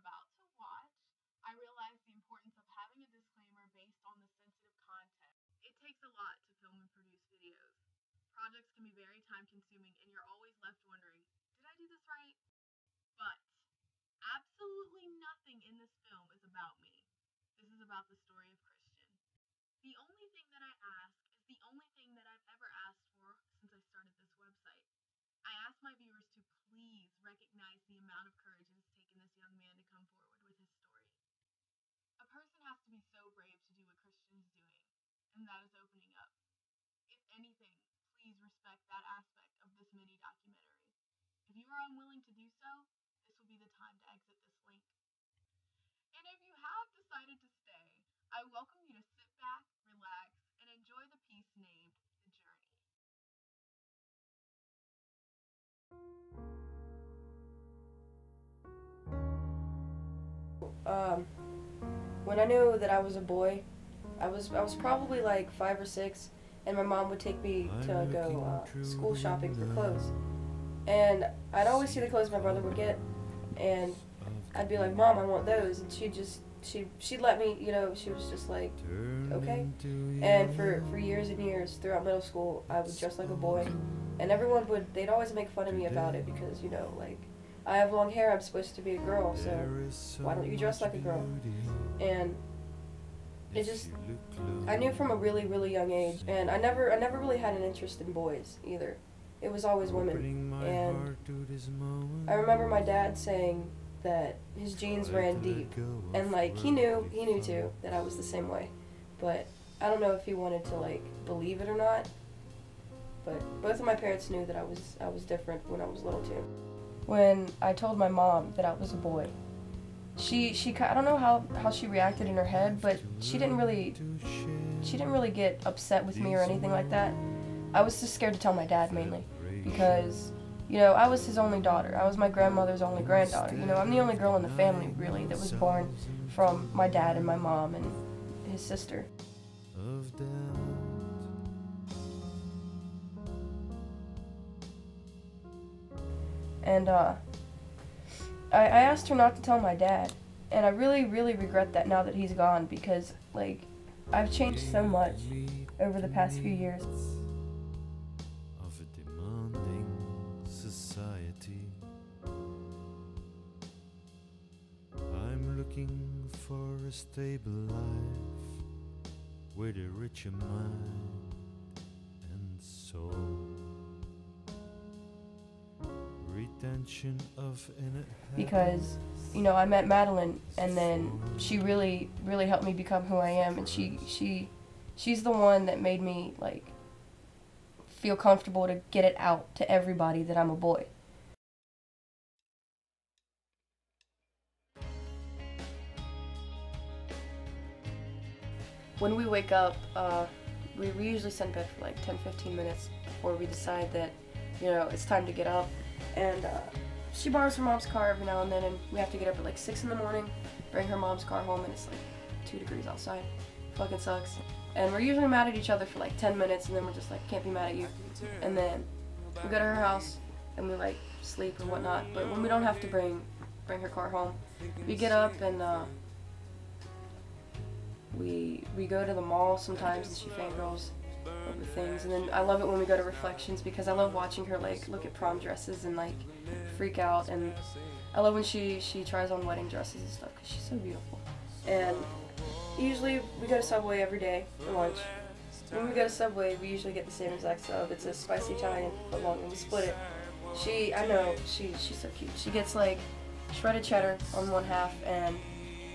about to watch, I realize the importance of having a disclaimer based on the sensitive content. It takes a lot to film and produce videos. Projects can be very time consuming, and you're always left wondering, did I do this right? But absolutely nothing in this film is about me. This is about the story of Kristian. The only thing that I ask is the only thing that I've ever asked for since I started this website. I ask my viewers to please recognize the amount of courage it has taken this young man to come forward with his story. A person has to be so brave to do what Kristian is doing, and that is opening up. If anything, please respect that aspect of this mini documentary. If you are unwilling to do so, this will be the time to exit this link. And if you have decided to stay, I welcome you to sit back, relax, and enjoy the piece named The Journey. Um, when I knew that I was a boy, I was probably like 5 or 6, and my mom would take me to go school shopping for clothes. And I'd always see the clothes my brother would get, and I'd be like, "Mom, I want those," and she'd let me, she was just like, okay. And for years and years throughout middle school, I would dress like a boy, and they'd always make fun of me about it because, like, I have long hair, I'm supposed to be a girl, so why don't you dress like a girl? And I knew from a really, really young age, and I never really had an interest in boys either. It was always women. And I remember my dad saying that his genes ran deep, and like he knew too that I was the same way, but I don't know if he wanted to like believe it or not. But both of my parents knew that I was different when I was little too. When I told my mom that I was a boy, she I don't know how she reacted in her head, but she didn't really get upset with me or anything like that. I was just scared to tell my dad mainly because, I was his only daughter. I was my grandmother's only granddaughter. I'm the only girl in the family really that was born from my dad and my mom and his sister. And I asked her not to tell my dad, and I really, really regret that now that he's gone because, like, I've changed so much over the past few years. Of a demanding society, I'm looking for a stable life with a richer mind and soul. Retention of inner because I met Madeline, and then she really, really helped me become who I am, and she's the one that made me like feel comfortable to get it out to everybody that I'm a boy. When we wake up, we usually sit in bed for like 10-15 minutes before we decide that it's time to get up. And she borrows her mom's car every now and then, and we have to get up at like 6 in the morning, bring her mom's car home, and it's like 2 degrees outside. Fucking sucks. And we're usually mad at each other for like 10 minutes, and then we're just like, can't be mad at you. And then we go to her house, and we like sleep or whatnot. But when we don't have to bring her car home, we get up and we go to the mall sometimes, and she fangirls over things. And then I love it when we go to Reflections because I love watching her like look at prom dresses and like freak out, and I love when she tries on wedding dresses and stuff because she's so beautiful. And usually we go to Subway every day for lunch. When we go to Subway, we usually get the same exact sub. It's a spicy Italian footlong, and we split it. She's so cute. She gets like shredded cheddar on one half and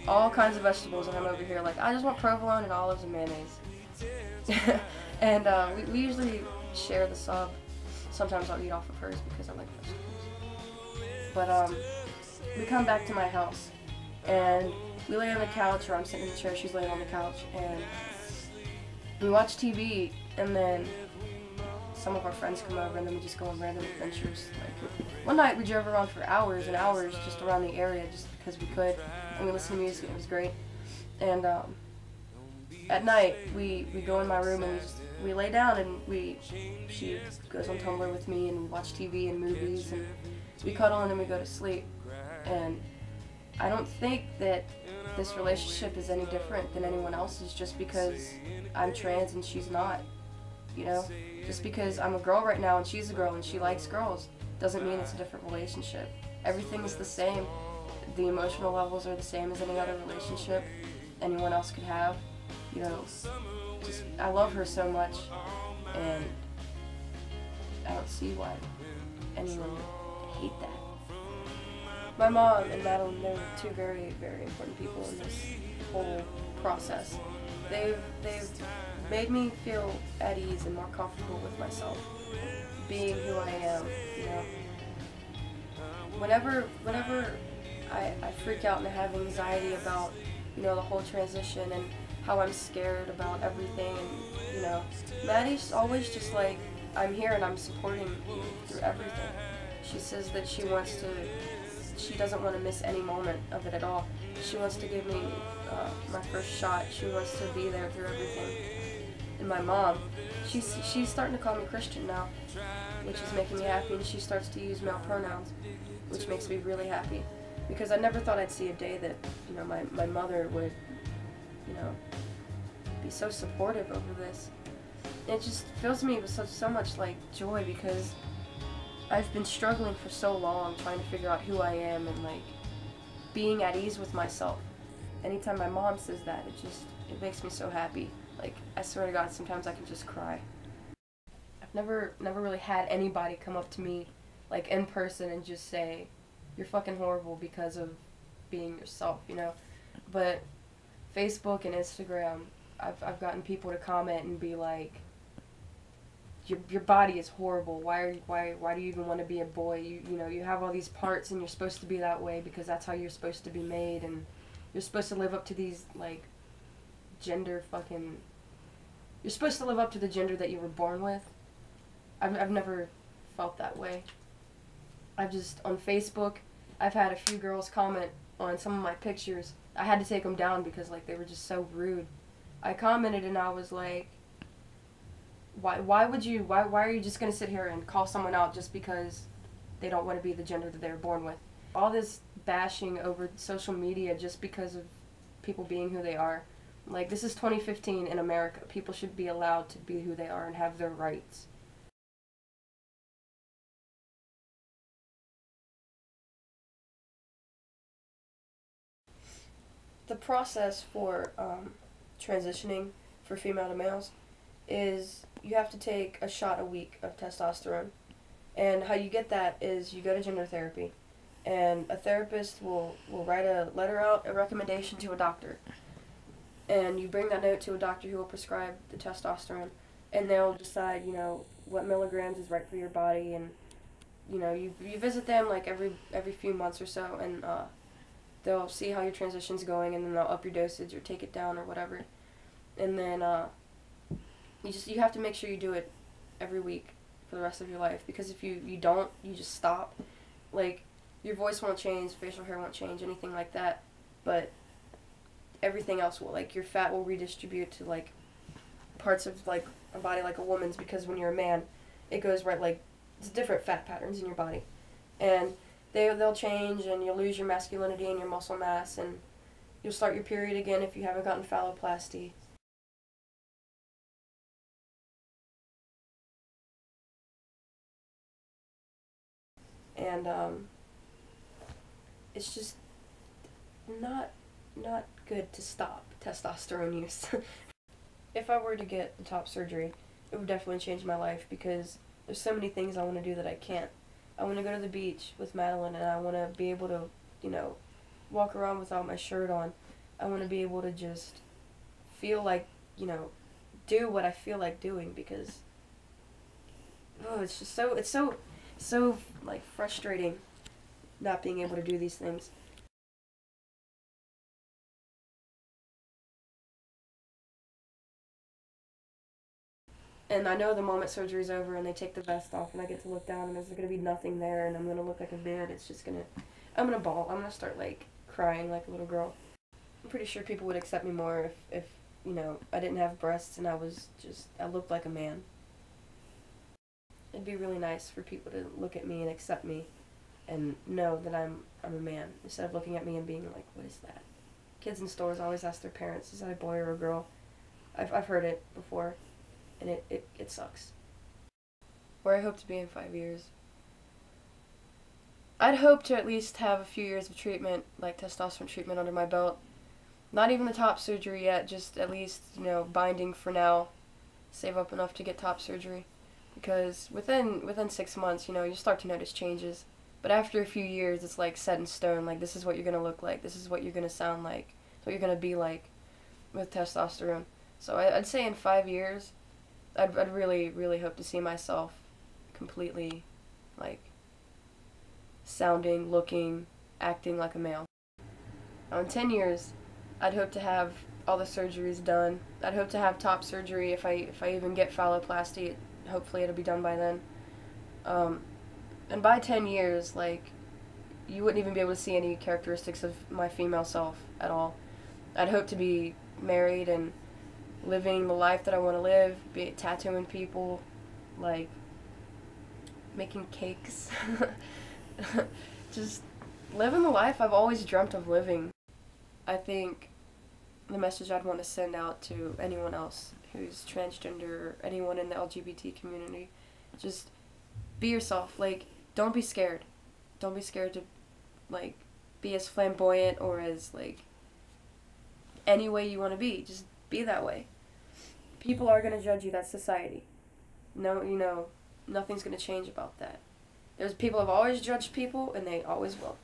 all kinds of vegetables, and I'm over here like, I just want provolone and olives and mayonnaise. And we usually share the sub. Sometimes I'll eat off of hers because I like vegetables. But we come back to my house, and we lay on the couch, or I'm sitting in the chair, she's laying on the couch, and we watch TV, and then some of our friends come over, and then we just go on random adventures. Like one night we drove around for hours and hours just around the area just because we could, and we listened to music, and it was great. And at night we go in my room, and we lay down, and she goes on Tumblr with me, and we watch TV and movies, and we cuddle, and then we go to sleep. And I don't think that this relationship is any different than anyone else's just because I'm trans and she's not, you know? Just because I'm a girl right now and she's a girl and she likes girls doesn't mean it's a different relationship. Everything is the same. The emotional levels are the same as any other relationship anyone else could have. You know, just, I love her so much, and I don't see why anyone would hate that. My mom and Madeline, they're two very, very important people in this whole process. They've made me feel at ease and more comfortable with myself, being who I am, you know. Whenever I freak out and I have anxiety about, you know, the whole transition and how I'm scared about everything, and, you know, Maddie's always just like, I'm here and I'm supporting you through everything. She says that she doesn't want to miss any moment of it at all. She wants to give me my first shot. She wants to be there through everything. And my mom, she's starting to call me Kristian now, which is making me happy, and she starts to use male pronouns, which makes me really happy. Because I never thought I'd see a day that, you know, my mother would, you know, be so supportive over this. It just fills me with so much, like, joy, because I've been struggling for so long trying to figure out who I am and, like, being at ease with myself. Anytime my mom says that, it makes me so happy. Like, I swear to God, sometimes I can just cry. I've never really had anybody come up to me, like, in person and just say, you're fucking horrible because of being yourself, you know? But Facebook and Instagram, I've gotten people to comment and be like, your body is horrible. Why do you even want to be a boy? You know, you have all these parts and you're supposed to be that way because that's how you're supposed to be made, and you're supposed to live up to these, like, you're supposed to live up to the gender that you were born with. I've never felt that way. On Facebook, I've had a few girls comment on some of my pictures. I had to take them down because, like, they were just so rude. I commented and I was like, why are you just gonna sit here and call someone out just because they don't want to be the gender that they were born with? All this bashing over social media just because of people being who they are. Like, this is 2015 in America. People should be allowed to be who they are and have their rights. The process for transitioning for female to males is you have to take a shot a week of testosterone. And how you get that is you go to gender therapy. And a therapist will write a letter out, a recommendation to a doctor. And you bring that note to a doctor who will prescribe the testosterone. And they'll decide, you know, what milligrams is right for your body. And, you know, you visit them like every few months or so. And they'll see how your transition's going. And then they'll up your dosage or take it down or whatever. And then you have to make sure you do it every week for the rest of your life. Because if you don't, you just stop. Like, your voice won't change, facial hair won't change, anything like that. But everything else will. Like, your fat will redistribute to, like, parts of, like, a body like a woman's, because when you're a man, it goes right, like, it's different fat patterns in your body. And they'll change, and you'll lose your masculinity and your muscle mass, and you'll start your period again if you haven't gotten phalloplasty. And, it's just not good to stop testosterone use. If I were to get the top surgery, it would definitely change my life, because there's so many things I want to do that I can't. I want to go to the beach with Madeline, and I want to be able to, you know, walk around without my shirt on. I want to be able to just feel like, you know, do what I feel like doing, because it's just so like frustrating not being able to do these things. And I know the moment surgery's over and they take the vest off and I get to look down and there's going to be nothing there and I'm going to look like a man, I'm going to bawl. I'm going to start, like, crying like a little girl. I'm pretty sure people would accept me more if you know, I didn't have breasts and I looked like a man. It'd be really nice for people to look at me and accept me and know that I'm a man, instead of looking at me and being like, what is that? Kids in stores always ask their parents, is that a boy or a girl? I've heard it before, and it sucks. Where I hope to be in 5 years. I'd hope to at least have a few years of treatment, like testosterone treatment under my belt. Not even the top surgery yet, just at least, binding for now. Save up enough to get top surgery. Because within 6 months, you start to notice changes. But after a few years, it's like set in stone. Like, this is what you're going to look like. This is what you're going to sound like. What you're going to be like with testosterone. So I'd say in 5 years, I'd really, really hope to see myself completely, like, sounding, looking, acting like a male. Now, in 10 years, I'd hope to have all the surgeries done. I'd hope to have top surgery if I even get phalloplasty. Hopefully it'll be done by then. And by 10 years, like, you wouldn't even be able to see any characteristics of my female self at all. I'd hope to be married and living the life that I want to live, be tattooing people, like, making cakes. Just living the life I've always dreamt of living. I think the message I'd want to send out to anyone else who's transgender or anyone in the LGBT community, just be yourself. Like, don't be scared. Don't be scared to, like, be as flamboyant or as, like, any way you want to be. Just be that way. People are going to judge you. That's society. No, nothing's going to change about that. There's people have always judged people, and they always will.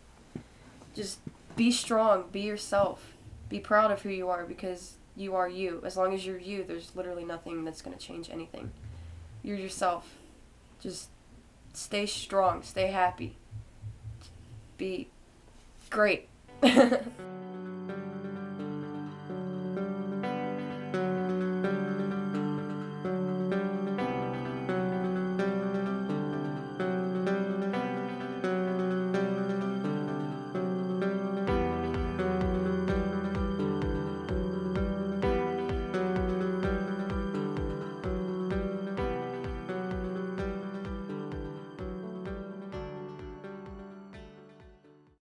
Just be strong. Be yourself. Be proud of who you are, because you are you. As long as you're you, there's literally nothing that's going to change anything. You're yourself. Just stay strong. Stay happy. Be great.